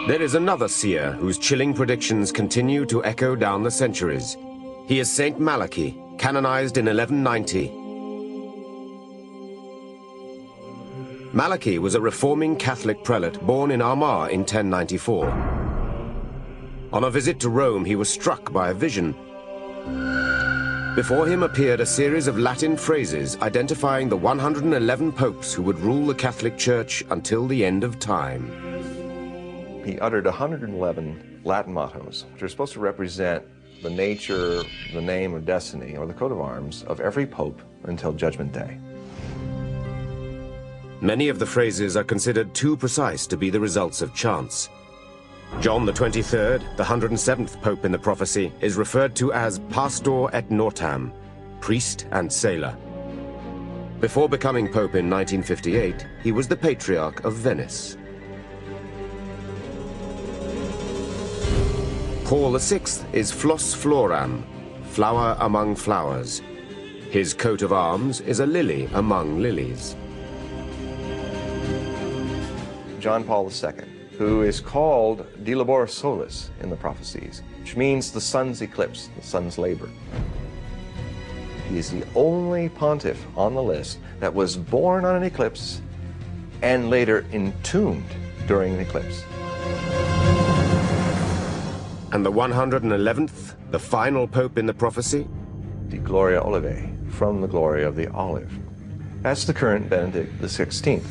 There is another seer whose chilling predictions continue to echo down the centuries. He is Saint Malachi, canonized in 1190. Malachi was a reforming Catholic prelate born in Armagh in 1094. On a visit to Rome, he was struck by a vision. Before him appeared a series of Latin phrases identifying the 111 popes who would rule the Catholic Church until the end of time. He uttered 111 Latin mottos, which are supposed to represent the nature, the name of destiny, or the coat of arms of every pope until Judgment Day. Many of the phrases are considered too precise to be the results of chance. John the 23rd, the 107th pope in the prophecy, is referred to as Pastor et Nortam, priest and sailor. Before becoming pope in 1958, he was the Patriarch of Venice. Paul VI is Flos Floram, flower among flowers. His coat of arms is a lily among lilies. John Paul II, who is called De Labor Solis in the prophecies, which means the sun's eclipse, the sun's labor. He is the only pontiff on the list that was born on an eclipse and later entombed during an eclipse. And the 111th, the final pope in the prophecy? De Gloria Olivae, from the glory of the olive. That's the current Benedict XVI.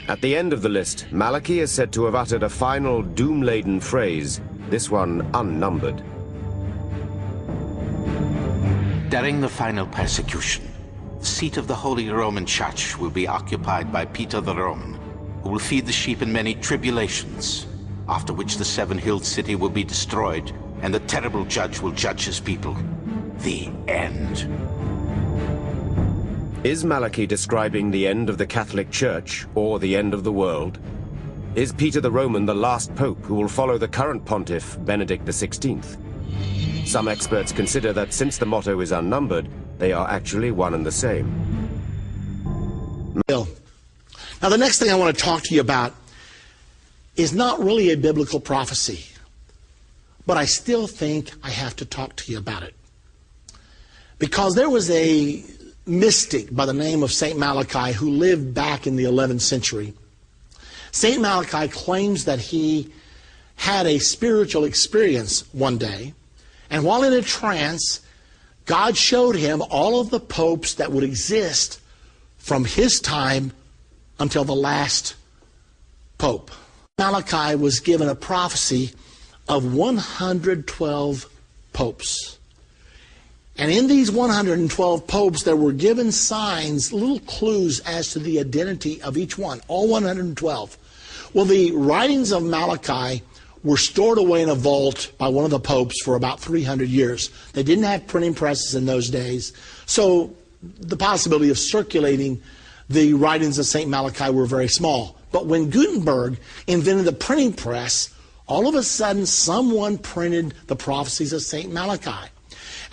At the end of the list, Malachi is said to have uttered a final doom-laden phrase, this one unnumbered. During the final persecution, the seat of the Holy Roman Church will be occupied by Peter the Roman, who will feed the sheep in many tribulations, after which the seven-hilled city will be destroyed, and the terrible judge will judge his people. The end. Is Malachi describing the end of the Catholic Church, or the end of the world? Is Peter the Roman the last pope who will follow the current pontiff, Benedict XVI? Some experts consider that since the motto is unnumbered, they are actually one and the same. Now, the next thing I want to talk to you about is not really a biblical prophecy, but I still think I have to talk to you about it. Because there was a mystic by the name of Saint Malachi who lived back in the 11th century. Saint Malachi claims that he had a spiritual experience one day, and while in a trance, God showed him all of the popes that would exist from his time until the last pope. Malachi was given a prophecy of 112 popes. And in these 112 popes, there were given signs, little clues as to the identity of each one, all 112. Well, the writings of Malachi were stored away in a vault by one of the popes for about 300 years. They didn't have printing presses in those days, so the possibility of circulating the writings of St. Malachi were very small. But when Gutenberg invented the printing press, all of a sudden someone printed the prophecies of St. Malachi.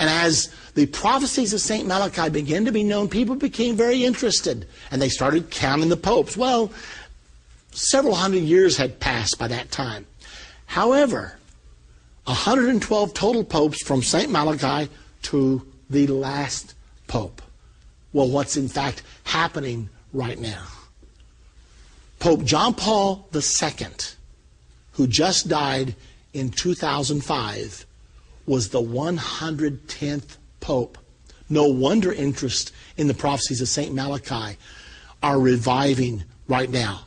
And as the prophecies of St. Malachi began to be known, people became very interested, and they started counting the popes. Well, several hundred years had passed by that time. However, 112 total popes from St. Malachi to the last pope. Well, what's in fact happening right now? Pope John Paul II, who just died in 2005, was the 110th pope. No wonder interest in the prophecies of St. Malachi are reviving right now.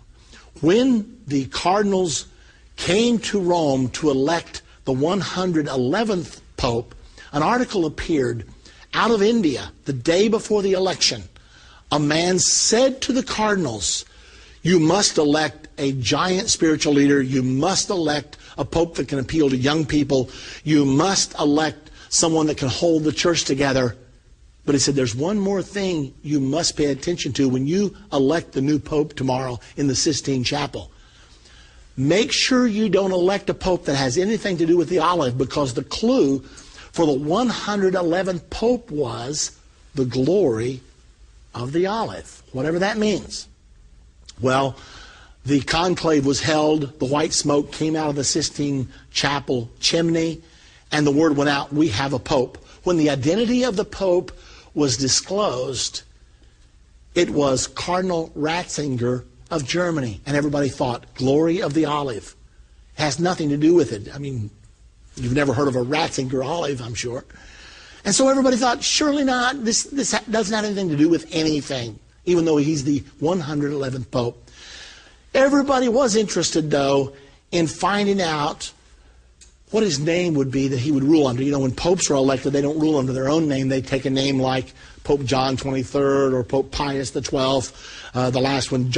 When the cardinals came to Rome to elect the 111th pope, an article appeared out of India the day before the election. A man said to the cardinals, "You must elect a giant spiritual leader. You must elect a pope that can appeal to young people. You must elect someone that can hold the church together." But he said, there's one more thing you must pay attention to when you elect the new pope tomorrow in the Sistine Chapel. Make sure you don't elect a pope that has anything to do with the olive, because the clue for the 111th pope was the glory of the olive, whatever that means. Well, The conclave was held, the white smoke came out of the Sistine Chapel chimney, and the word went out, we have a pope. When the identity of the pope was disclosed, it was Cardinal Ratzinger of Germany. And everybody thought, glory of the olive. Has nothing to do with it. I mean, you've never heard of a Ratzinger olive, I'm sure. And so everybody thought, surely not. This doesn't have anything to do with anything, even though he's the 111th Pope. Everybody was interested, though, in finding out what his name would be that he would rule under. You know, when popes are elected, they don't rule under their own name. They take a name like Pope John XXIII or Pope Pius XII, the last one,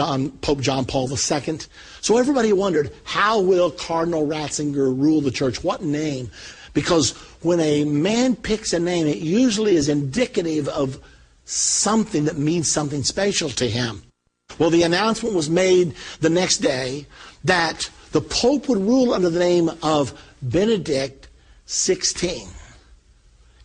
Pope John Paul II. So everybody wondered, how will Cardinal Ratzinger rule the church? What name? Because when a man picks a name, it usually is indicative of something that means something special to him. Well, the announcement was made the next day that the Pope would rule under the name of Benedict XVI.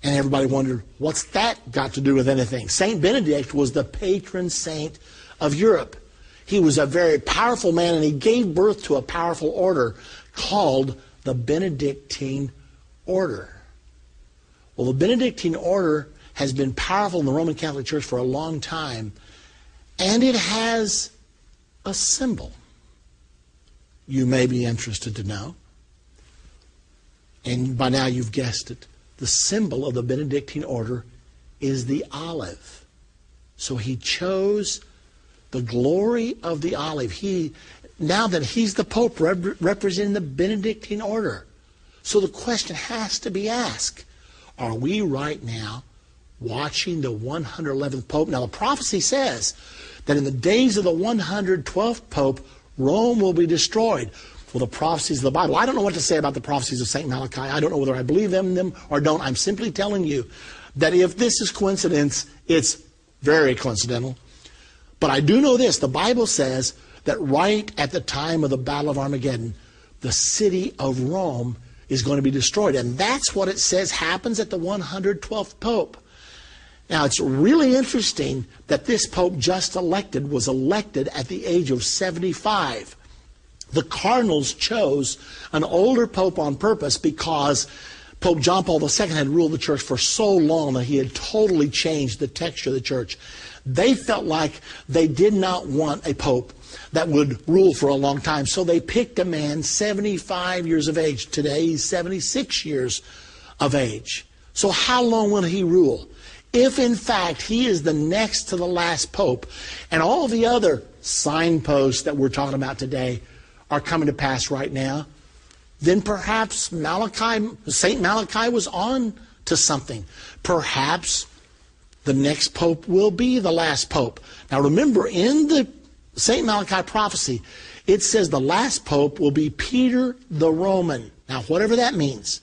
And everybody wondered, what's that got to do with anything? Saint Benedict was the patron saint of Europe. He was a very powerful man, and he gave birth to a powerful order called the Benedictine Order. Well, the Benedictine Order has been powerful in the Roman Catholic Church for a long time, and it has a symbol. You may be interested to know. And by now you've guessed it. The symbol of the Benedictine order is the olive. So he chose the glory of the olive. Now that he's the Pope representing the Benedictine order. So the question has to be asked, are we right now watching the 111th Pope? Now the prophecy says that in the days of the 112th Pope, Rome will be destroyed. Well, the prophecies of the Bible, I don't know what to say about the prophecies of St. Malachi. I don't know whether I believe them or don't. I'm simply telling you that if this is coincidence, it's very coincidental. But I do know this. The Bible says that right at the time of the Battle of Armageddon, the city of Rome is going to be destroyed. And that's what it says happens at the 112th Pope. Now, it's really interesting that this Pope just elected was elected at the age of 75. The cardinals chose an older Pope on purpose because Pope John Paul II had ruled the church for so long that he had totally changed the texture of the church. They felt like they did not want a Pope that would rule for a long time. So they picked a man 75 years of age. Today he's 76 years of age. So how long will he rule? If in fact he is the next to the last Pope, and all the other signposts that we're talking about today are coming to pass right now, then perhaps St. Malachi was on to something. Perhaps the next Pope will be the last Pope. Now remember, in the St. Malachi prophecy, it says the last Pope will be Peter the Roman. Now whatever that means,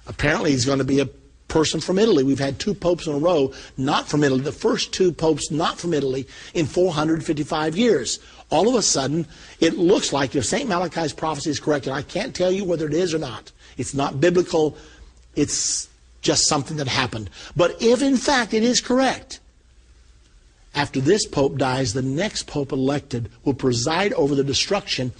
apparently he's going to be a person from Italy. We've had two popes in a row not from Italy. The first two popes not from Italy in 455 years. All of a sudden, it looks like if St. Malachi's prophecy is correct, and I can't tell you whether it is or not. It's not biblical. It's just something that happened. But if in fact it is correct, after this pope dies, the next pope elected will preside over the destruction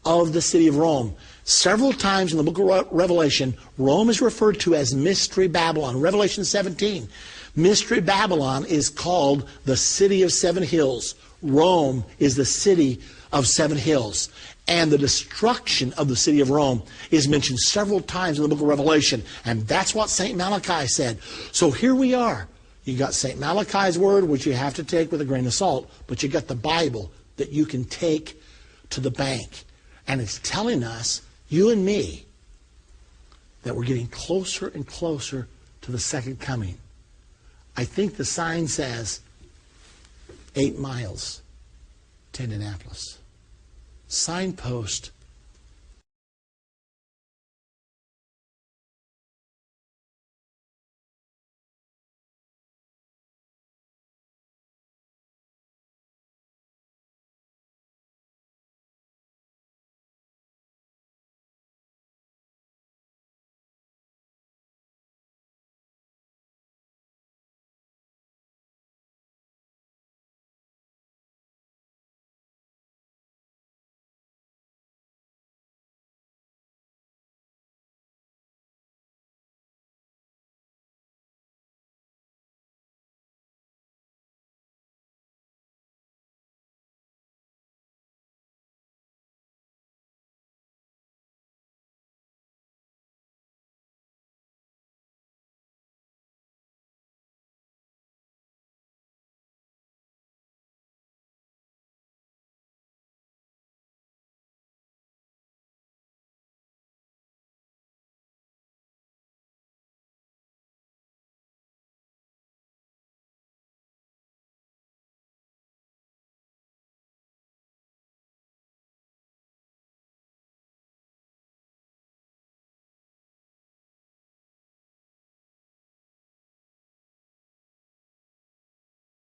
of the city of Rome. Several times in the book of Revelation, Rome is referred to as Mystery Babylon. Revelation 17, Mystery Babylon is called the city of seven hills. Rome is the city of seven hills. And the destruction of the city of Rome is mentioned several times in the book of Revelation. And that's what St. Malachi said. So here we are. You got St. Malachi's word, which you have to take with a grain of salt, but you got the Bible that you can take to the bank. And it's telling us, you and me, that we're getting closer and closer to the second coming. I think the sign says 8 miles to Indianapolis. Signpost